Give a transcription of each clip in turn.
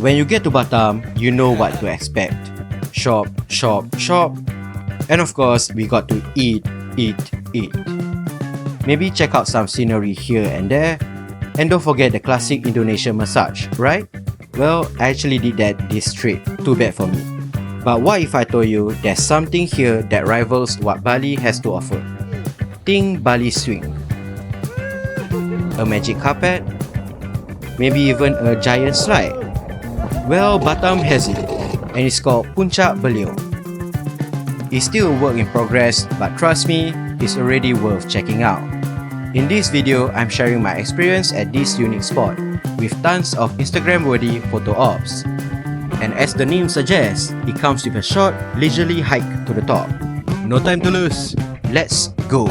When you get to Batam, you know what to expect. Shop, shop, shop. And of course, we got to eat. Maybe check out some scenery here and there. And don't forget the classic Indonesian massage, right? Well, I actually did that this trip. Too bad for me. But what if I told you there's something here that rivals what Bali has to offer? Think Bali Swing. A magic carpet? Maybe even a giant slide? Well, Batam has it, and it's called Puncak Beliung. It's still a work in progress, but trust me, it's already worth checking out. In this video, I'm sharing my experience at this unique spot, with tons of Instagram-worthy photo ops. And as the name suggests, it comes with a short, leisurely hike to the top. No time to lose, let's go!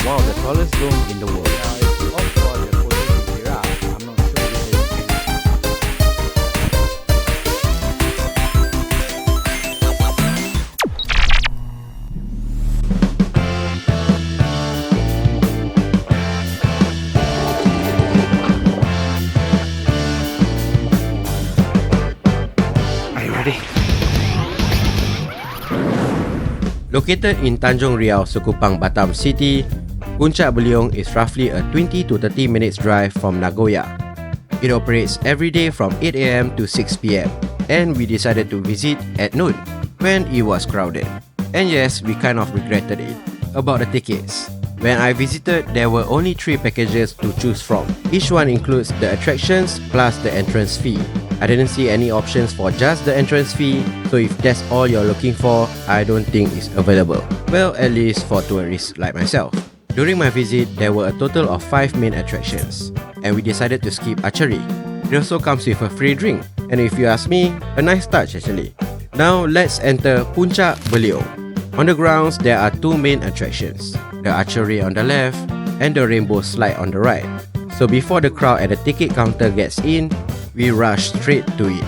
Wow, the tallest dome in the world. Now, if you opt for the photos in Riau, I'm not sure Are you ready? Located in Tanjung, Riau, Sekupang, Batam City, Puncak Beliung is roughly a 20 to 30 minutes drive from Nagoya. It operates every day from 8 am to 6 pm, and we decided to visit at noon when it was crowded. And yes, we kind of regretted it. About the tickets. When I visited, there were only 3 packages to choose from. Each one includes the attractions plus the entrance fee. I didn't see any options for just the entrance fee, so if that's all you're looking for, I don't think it's available. Well, at least for tourists like myself. During my visit, there were a total of 5 main attractions, and we decided to skip archery. It also comes with a free drink, and if you ask me, a nice touch actually. Now let's enter Puncak Beliung. On the grounds, there are 2 main attractions, the archery on the left and the rainbow slide on the right. So before the crowd at the ticket counter gets in, we rush straight to it.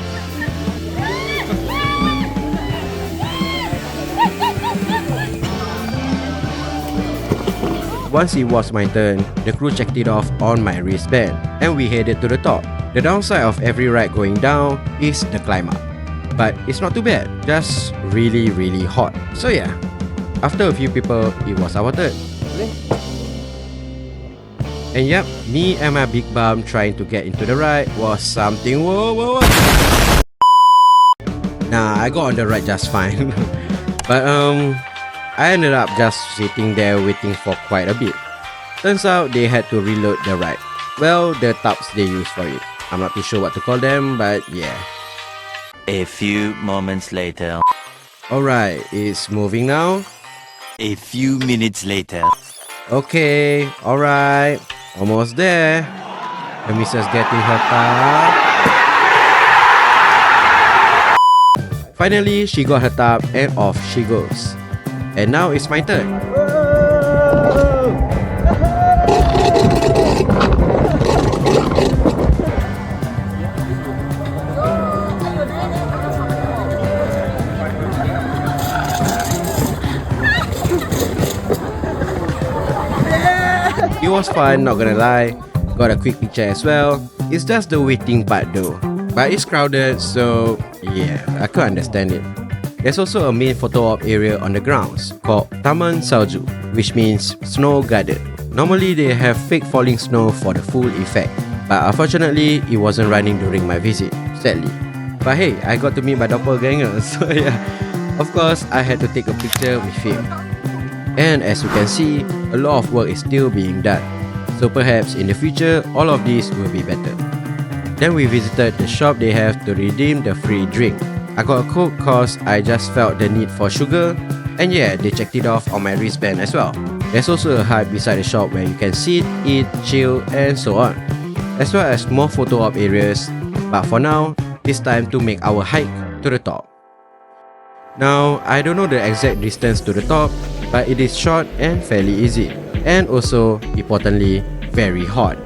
Once it was my turn, the crew checked it off on my wristband, and we headed to the top. The downside of every ride going down is the climb up. But it's not too bad, just really hot. So yeah, after a few people, it was our turn. And yep, me and my big bum trying to get into the ride was something whoa. Nah, I got on the ride just fine. But I ended up just sitting there waiting for quite a bit. Turns out they had to reload the ride. Well, the tubs they use for it. I'm not too sure what to call them, but yeah. A few moments later. Alright, it's moving now. A few minutes later. Okay, alright. Almost there. The missus getting her tub. Finally, she got her tub and off she goes. And now it's my turn. It was fun, not gonna lie. Got a quick picture as well. It's just the waiting part though. But it's crowded, so yeah, I could understand it. There's also a main photo op area on the grounds called Taman Salju, which means snow garden. Normally they have fake falling snow for the full effect, but unfortunately it wasn't running during my visit, sadly. But hey, I got to meet my doppelganger, so yeah, of course I had to take a picture with him. And as you can see, a lot of work is still being done, so perhaps in the future all of this will be better. Then we visited the shop they have to redeem the free drink. I got a Coke cause I just felt the need for sugar, and yeah, they checked it off on my wristband as well. There's also a hut beside the shop where you can sit, eat, chill and so on, as well as more photo op areas, but for now, it's time to make our hike to the top. Now, I don't know the exact distance to the top, but it is short and fairly easy, and also, importantly, very hot.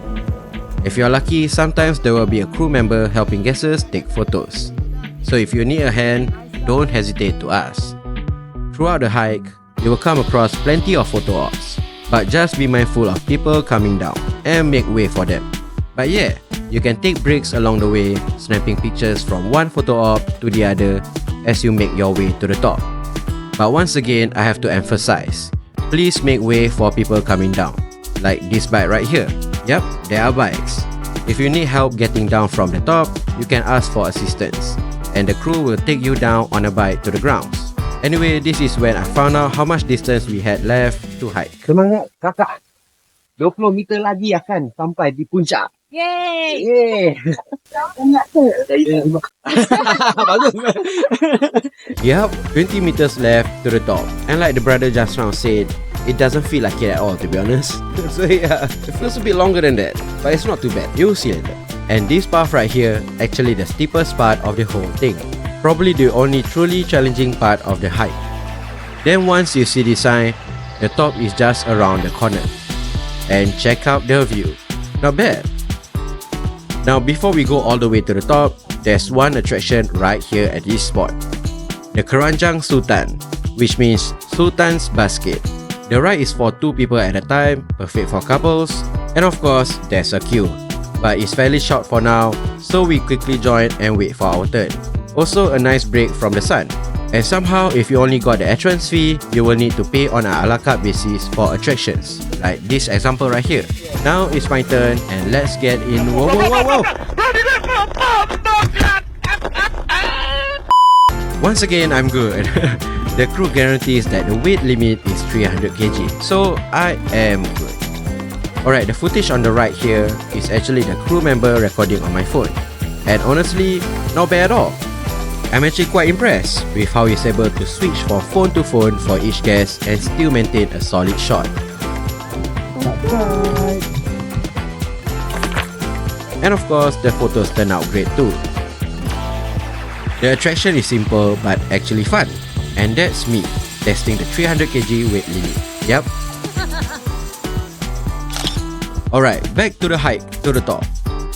If you're lucky, sometimes there will be a crew member helping guests take photos. So if you need a hand, don't hesitate to ask. Throughout the hike, you will come across plenty of photo ops, but just be mindful of people coming down and make way for them. But yeah, you can take breaks along the way, snapping pictures from one photo op to the other as you make your way to the top. But once again, I have to emphasize, please make way for people coming down, like this bike right here. Yep, there are bikes. If you need help getting down from the top, you can ask for assistance, and the crew will take you down on a bike to the grounds. Anyway, this is when I found out how much distance we had left to hike. Semangat kakak. 20 meter lagi akan sampai di puncak. Yeay! Yeay. Bagus. Yup, 20 meters left to the top. And like the brother just now said, it doesn't feel like it at all, to be honest. So yeah, it feels a bit longer than that, but it's not too bad. You'll see later. And this path right here, actually the steepest part of the whole thing. Probably the only truly challenging part of the hike. Then once you see the sign, the top is just around the corner. And check out the view. Not bad. Now before we go all the way to the top, there's one attraction right here at this spot. The Keranjang Sultan, which means Sultan's Basket. The ride is for 2 people at a time, perfect for couples, and of course, there's a queue. But it's fairly short for now, so we quickly join and wait for our turn. Also a nice break from the sun. And somehow, if you only got the entrance fee, you will need to pay on an a la carte basis for attractions, like this example right here. Now it's my turn, and let's get in. Whoa, whoa, whoa, whoa! Once again, I'm good. The crew guarantees that the weight limit is 300 kg, so I am good. Alright, the footage on the right here is actually the crew member recording on my phone. And honestly, not bad at all. I'm actually quite impressed with how he's able to switch from phone to phone for each guest and still maintain a solid shot. And of course, the photos turn out great too. The attraction is simple but actually fun. And that's me, testing the 300 kg weight limit. Yep. Alright, back to the hike to the top.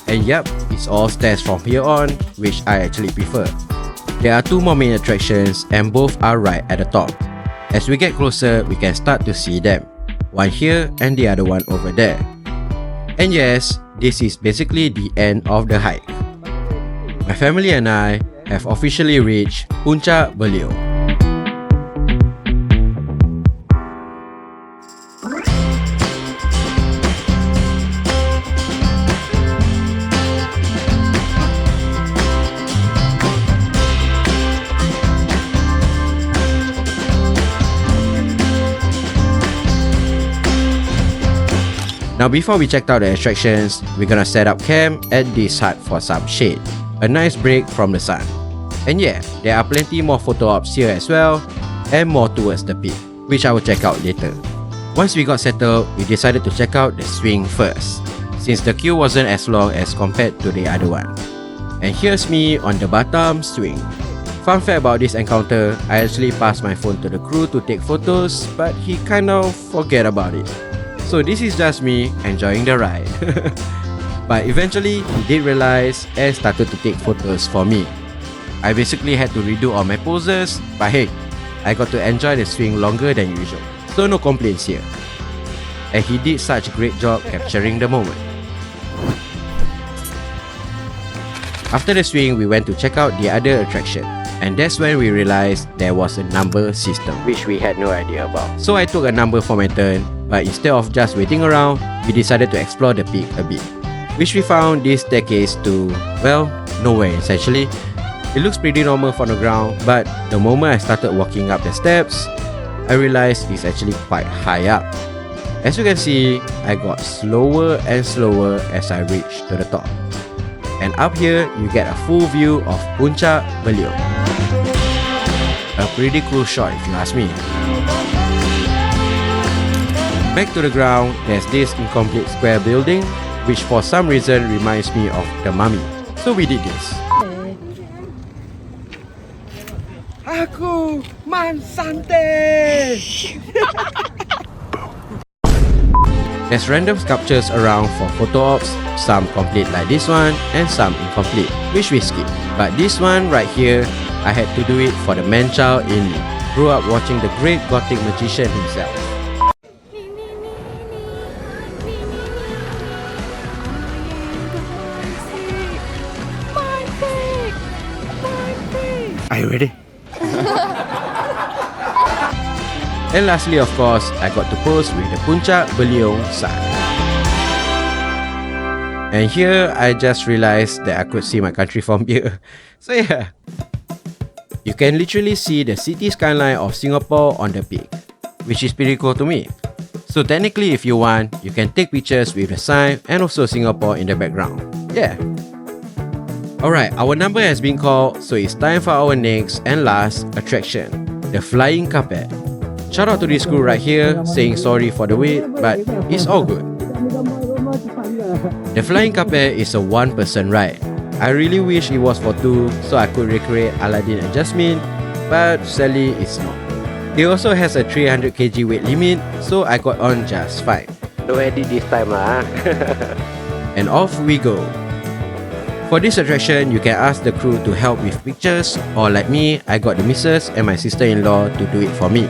And yep, it's all stairs from here on, which I actually prefer. There are 2 more main attractions and both are right at the top. As we get closer, we can start to see them. One here and the other one over there. And yes, this is basically the end of the hike. My family and I have officially reached Puncak Beliung. Now before we checked out the attractions, we're gonna set up camp at this hut for some shade. A nice break from the sun. And yeah, there are plenty more photo ops here as well, and more towards the peak, which I will check out later. Once we got settled, we decided to check out the swing first, since the queue wasn't as long as compared to the other one. And here's me on the Batam swing. Fun fact about this encounter, I actually passed my phone to the crew to take photos, but he kind of forget about it. So this is just me enjoying the ride. But eventually, he did realize and started to take photos for me. I basically had to redo all my poses, but hey, I got to enjoy the swing longer than usual. So no complaints here. And he did such a great job capturing the moment. After the swing, we went to check out the other attraction. And that's when we realized there was a number system, which we had no idea about. So I took a number for my turn, but instead of just waiting around, we decided to explore the peak a bit. Which we found this staircase to, well, nowhere essentially. It looks pretty normal from the ground, but the moment I started walking up the steps, I realized it's actually quite high up. As you can see, I got slower and slower as I reached to the top. And up here, you get a full view of Puncak Beliung. A pretty cool shot if you ask me. Back to the ground, there's this incomplete square building, which for some reason reminds me of the mummy. So we did this. Aku Man Sante. There's random sculptures around for photo ops, some complete like this one and some incomplete, which we skip. But this one right here, I had to do it for the man-child in me. Grew up watching the great gothic magician himself. Are you ready? And lastly, of course, I got to pose with the Puncak Beliung sun. And here, I just realized that I could see my country from here. So yeah, you can literally see the city skyline of Singapore on the peak, which is pretty cool to me. So technically, if you want, you can take pictures with the sign and also Singapore in the background. Yeah. Alright, our number has been called, so it's time for our next and last attraction, the flying carpet. Shout out to this crew right here, saying sorry for the wait, but it's all good. The flying carpet is a one-person ride. I really wish it was for two, so I could recreate Aladdin and Jasmine, but sadly it's not. It also has a 300 kg weight limit, so I got on just fine. No edit this time lah. And off we go. For this attraction, you can ask the crew to help with pictures, or like me, I got the missus and my sister-in-law to do it for me.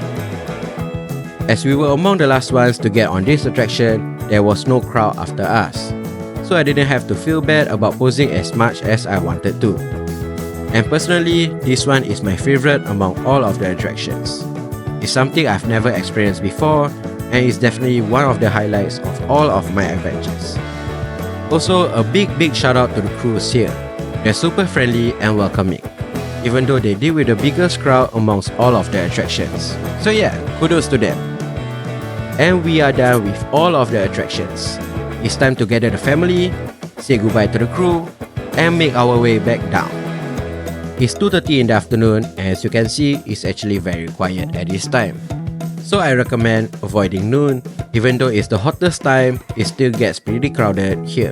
As we were among the last ones to get on this attraction, there was no crowd after us, so I didn't have to feel bad about posing as much as I wanted to. And personally, this one is my favorite among all of the attractions. It's something I've never experienced before, and it's definitely one of the highlights of all of my adventures. Also, a big shout out to the crews here. They're super friendly and welcoming, even though they deal with the biggest crowd amongst all of the attractions. So yeah, kudos to them. And we are done with all of the attractions. It's time to gather the family, say goodbye to the crew, and make our way back down. It's 2:30 in the afternoon, and as you can see, it's actually very quiet at this time. So I recommend avoiding noon. Even though it's the hottest time, it still gets pretty crowded here.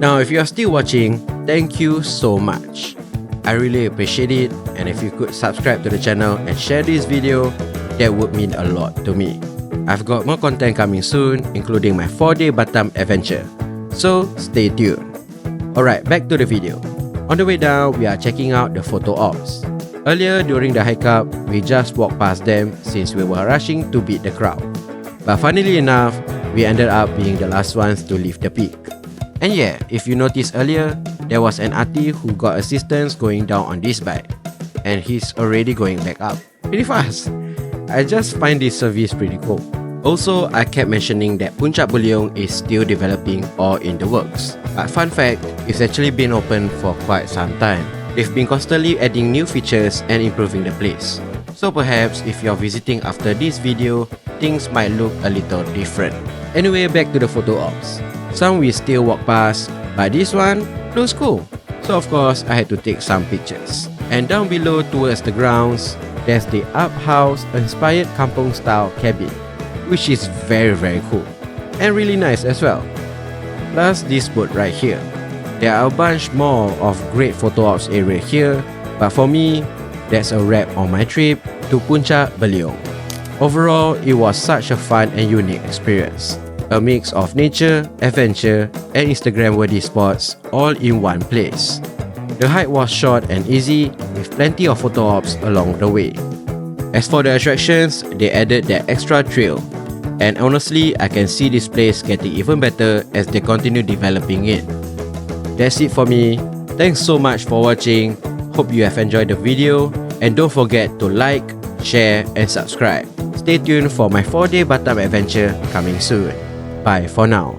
Now if you are still watching, thank you so much. I really appreciate it, and if you could subscribe to the channel and share this video, that would mean a lot to me. I've got more content coming soon, including my 4-day Batam adventure, so stay tuned. Alright, back to the video. On the way down, we are checking out the photo ops. Earlier during the hike up, we just walked past them since we were rushing to beat the crowd. But funnily enough, we ended up being the last ones to leave the peak. And yeah, if you noticed earlier, there was an auntie who got assistance going down on this bike, and he's already going back up pretty fast. I just find this service pretty cool. Also, I kept mentioning that Puncak Beliung is still developing or in the works. But fun fact, it's actually been open for quite some time. They've been constantly adding new features and improving the place. So perhaps if you're visiting after this video, things might look a little different. Anyway, back to the photo ops. Some we still walk past, but this one looks cool. So of course, I had to take some pictures. And down below towards the grounds, there's the up house inspired kampung style cabin, which is very cool and really nice as well. Plus this boat right here. There are a bunch more of great photo ops area here, but for me, that's a wrap on my trip to Puncak Beliung. Overall, it was such a fun and unique experience. A mix of nature, adventure, and Instagram-worthy spots all in one place. The hike was short and easy, with plenty of photo ops along the way. As for the attractions, they added that extra trail, and honestly, I can see this place getting even better as they continue developing it. That's it for me. Thanks so much for watching. Hope you have enjoyed the video, and don't forget to like, share, and subscribe. Stay tuned for my 4-day Batam adventure coming soon. Bye for now.